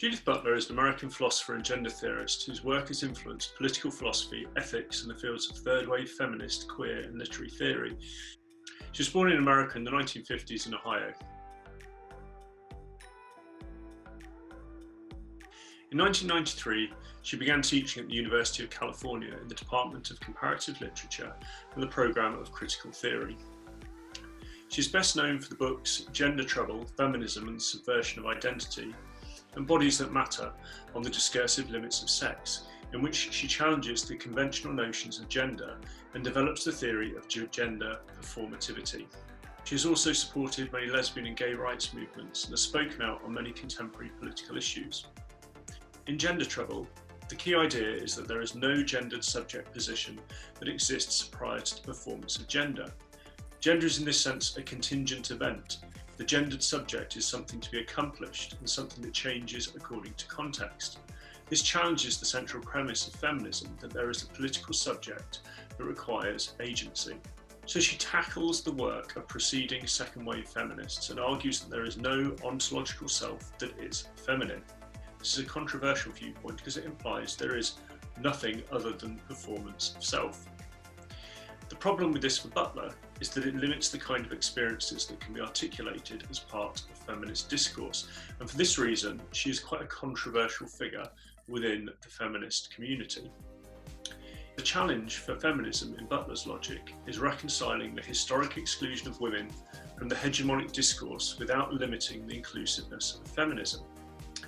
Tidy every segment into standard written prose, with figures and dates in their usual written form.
Judith Butler is an American philosopher and gender theorist whose work has influenced political philosophy, ethics, and the fields of third-wave feminist, queer, and literary theory. She was born in America in the 1950s in Ohio. In 1993, she began teaching at the University of California in the Department of Comparative Literature and the program of Critical Theory. She is best known for the books Gender Trouble, Feminism and the Subversion of Identity, and Bodies That Matter on the Discursive Limits of Sex, in which she challenges the conventional notions of gender and develops the theory of gender performativity. She has also supported many lesbian and gay rights movements and has spoken out on many contemporary political issues. In Gender Trouble, the key idea is that there is no gendered subject position that exists prior to the performance of gender. Gender is in this sense a contingent event. The gendered subject is something to be accomplished and something that changes according to context. This challenges the central premise of feminism that there is a political subject that requires agency. So she tackles the work of preceding second-wave feminists and argues that there is no ontological self that is feminine. This is a controversial viewpoint because it implies there is nothing other than the performance of self. The problem with this for Butler is that it limits the kind of experiences that can be articulated as part of feminist discourse, and for this reason she is quite a controversial figure within the feminist community. The challenge for feminism in Butler's logic is reconciling the historic exclusion of women from the hegemonic discourse without limiting the inclusiveness of feminism.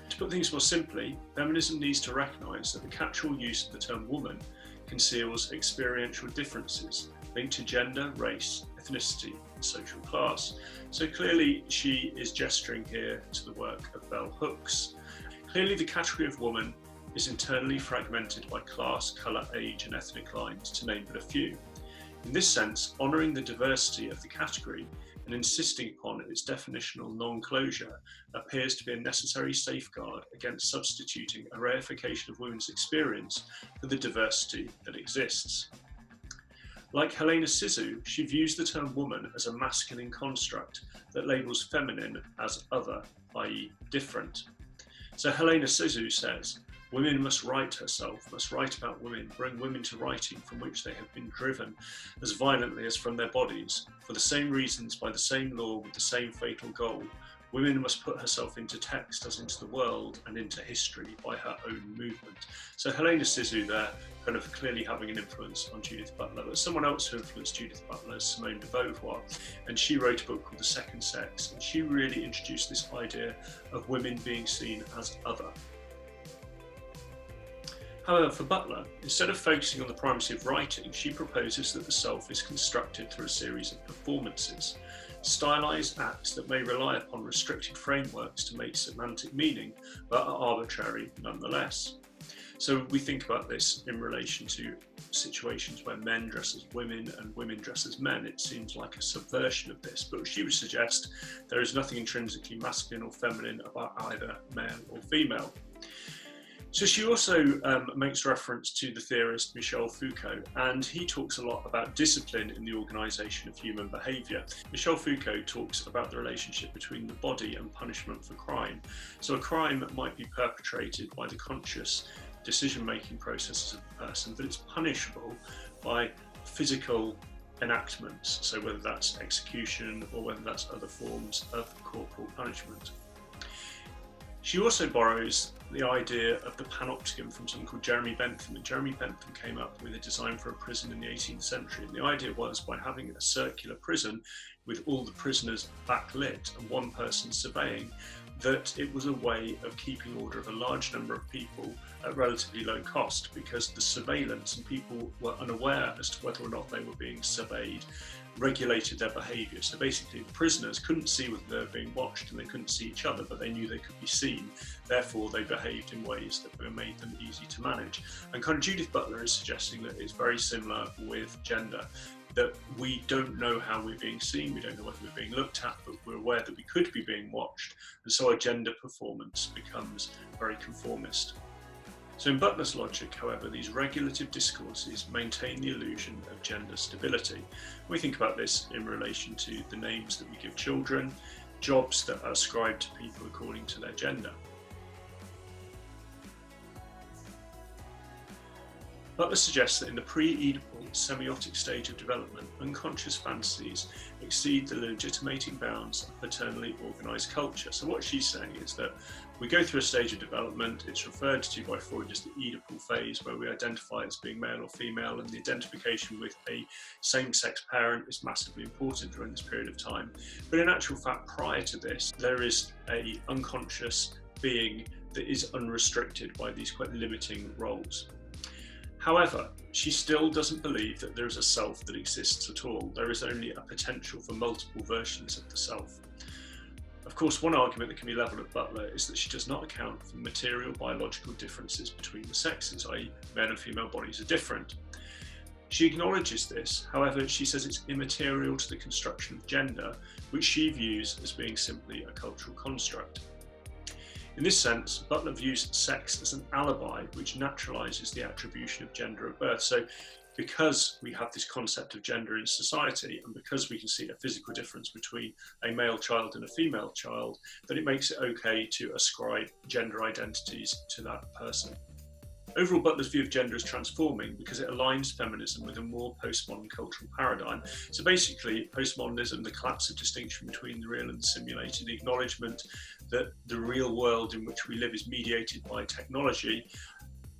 To put things more simply, feminism needs to recognise that the catch-all use of the term woman conceals experiential differences linked to gender, race, ethnicity and social class. So clearly she is gesturing here to the work of bell hooks. Clearly the category of woman is internally fragmented by class, colour, age and ethnic lines, to name but a few. In this sense, honouring the diversity of the category and insisting upon its definitional non-closure appears to be a necessary safeguard against substituting a reification of women's experience for the diversity that exists. Like Helena Sisu, she views the term woman as a masculine construct that labels feminine as other, i.e. different. So Helena Sisu says, women must write herself, must write about women, bring women to writing from which they have been driven as violently as from their bodies, for the same reasons, by the same law, with the same fatal goal. Women must put herself into text as into the world and into history by her own movement. So Helena Sisu there kind of clearly having an influence on Judith Butler, but someone else who influenced Judith Butler is Simone de Beauvoir, and she wrote a book called The Second Sex, and she really introduced this idea of women being seen as other. However, for Butler, instead of focusing on the primacy of writing, she proposes that the self is constructed through a series of performances, stylized acts that may rely upon restricted frameworks to make semantic meaning, but are arbitrary nonetheless. So we think about this in relation to situations where men dress as women and women dress as men. It seems like a subversion of this, but she would suggest there is nothing intrinsically masculine or feminine about either male or female. So she also makes reference to the theorist Michel Foucault, and he talks a lot about discipline in the organisation of human behaviour. Michel Foucault talks about the relationship between the body and punishment for crime. So a crime might be perpetrated by the conscious decision-making processes of a person, but it's punishable by physical enactments, so whether that's execution or whether that's other forms of corporal punishment. She also borrows the idea of the panopticon from someone called Jeremy Bentham, and Jeremy Bentham came up with a design for a prison in the 18th century, and the idea was by having a circular prison with all the prisoners backlit and one person surveying, that it was a way of keeping order of a large number of people at relatively low cost, because the surveillance and people were unaware as to whether or not they were being surveyed regulated their behaviour. So basically the prisoners couldn't see whether they were being watched and they couldn't see each other, but they knew they could be seen. Therefore they behaved in ways that made them easy to manage. And kind of Judith Butler is suggesting that it's very similar with gender, that we don't know how we're being seen, we don't know whether we're being looked at, but we're aware that we could be being watched, and so our gender performance becomes very conformist. So in Butler's logic, however, these regulative discourses maintain the illusion of gender stability. We think about this in relation to the names that we give children, jobs that are ascribed to people according to their gender. Butler suggests that in the pre-Oedipal semiotic stage of development, unconscious fantasies exceed the legitimating bounds of paternally organised culture. So what she's saying is that we go through a stage of development, it's referred to by Freud as the Oedipal phase, where we identify as being male or female, and the identification with a same-sex parent is massively important during this period of time. But in actual fact, prior to this, there is an unconscious being that is unrestricted by these quite limiting roles. However, she still doesn't believe that there is a self that exists at all. There is only a potential for multiple versions of the self. Of course, one argument that can be levelled at Butler is that she does not account for the material biological differences between the sexes, i.e. men and female bodies are different. She acknowledges this, however, she says it's immaterial to the construction of gender, which she views as being simply a cultural construct. In this sense, Butler views sex as an alibi which naturalises the attribution of gender at birth. So because we have this concept of gender in society, and because we can see a physical difference between a male child and a female child, then it makes it okay to ascribe gender identities to that person. Overall, Butler's view of gender is transforming because it aligns feminism with a more postmodern cultural paradigm. So basically, postmodernism, the collapse of distinction between the real and the simulated, the acknowledgement that the real world in which we live is mediated by technology.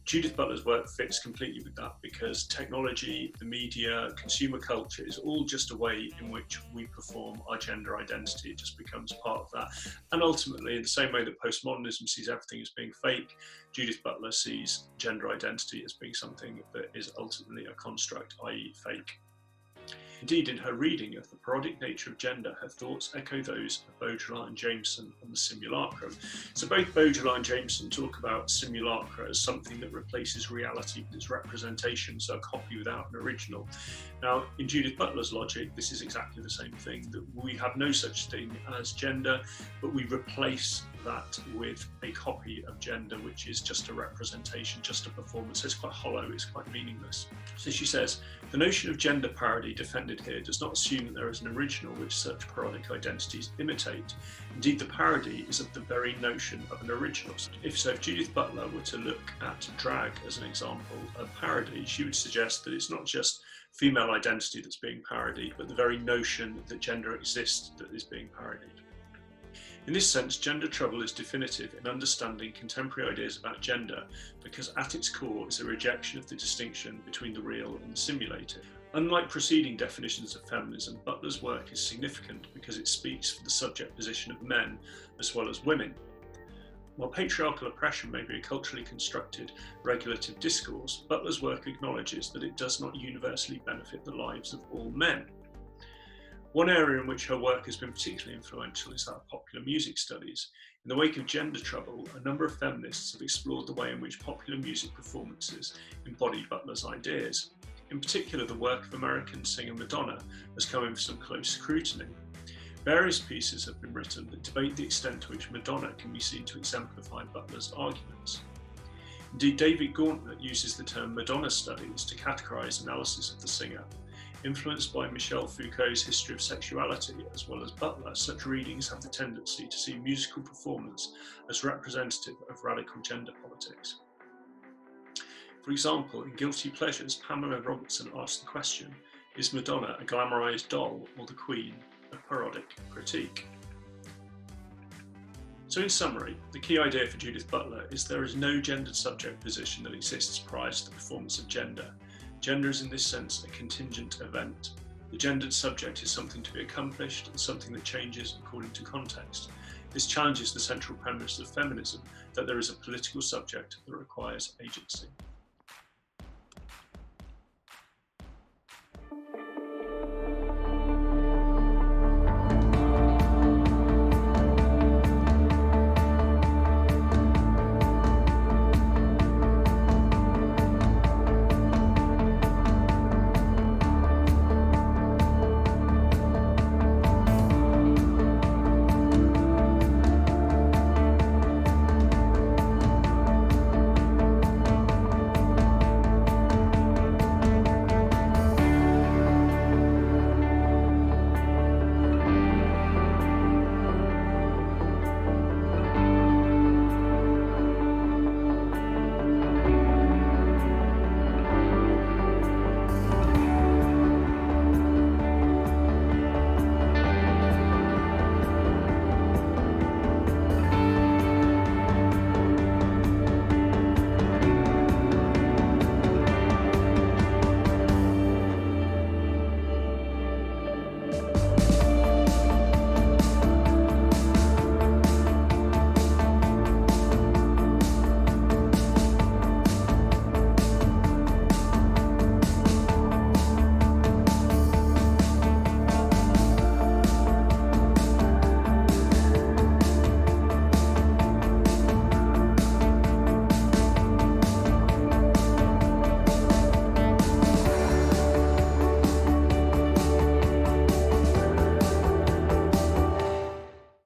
Judith Butler's work fits completely with that, because technology, the media, consumer culture is all just a way in which we perform our gender identity. It just becomes part of that. And ultimately, in the same way that postmodernism sees everything as being fake, Judith Butler sees gender identity as being something that is ultimately a construct, i.e. fake. Indeed, in her reading of the parodic nature of gender, her thoughts echo those of Baudrillard and Jameson on the simulacrum. So both Baudrillard and Jameson talk about simulacra as something that replaces reality with its representation, so a copy without an original. Now, in Judith Butler's logic, this is exactly the same thing, that we have no such thing as gender, but we replace that with a copy of gender, which is just a representation, just a performance. It's quite hollow, it's quite meaningless. So she says, the notion of gender parody defended here does not assume that there is an original which such parodic identities imitate. Indeed, the parody is of the very notion of an original. If Judith Butler were to look at drag as an example of parody, she would suggest that it's not just female identity that's being parodied, but the very notion that gender exists that is being parodied. In this sense, gender trouble is definitive in understanding contemporary ideas about gender, because at its core is a rejection of the distinction between the real and the simulated. Unlike preceding definitions of feminism, Butler's work is significant because it speaks for the subject position of men as well as women. While patriarchal oppression may be a culturally constructed regulative discourse, Butler's work acknowledges that it does not universally benefit the lives of all men. One area in which her work has been particularly influential is that of popular music studies. In the wake of gender trouble, a number of feminists have explored the way in which popular music performances embody Butler's ideas. In particular, the work of American singer Madonna has come in for some close scrutiny. Various pieces have been written that debate the extent to which Madonna can be seen to exemplify Butler's arguments. Indeed, David Gauntlet uses the term Madonna studies to categorise analysis of the singer. Influenced by Michel Foucault's history of sexuality, as well as Butler, such readings have the tendency to see musical performance as representative of radical gender politics. For example, in Guilty Pleasures, Pamela Robertson asks the question, is Madonna a glamorised doll or the queen of parodic critique? So in summary, the key idea for Judith Butler is there is no gendered subject position that exists prior to the performance of gender. Gender is in this sense a contingent event. The gendered subject is something to be accomplished and something that changes according to context. This challenges the central premise of feminism, that there is a political subject that requires agency.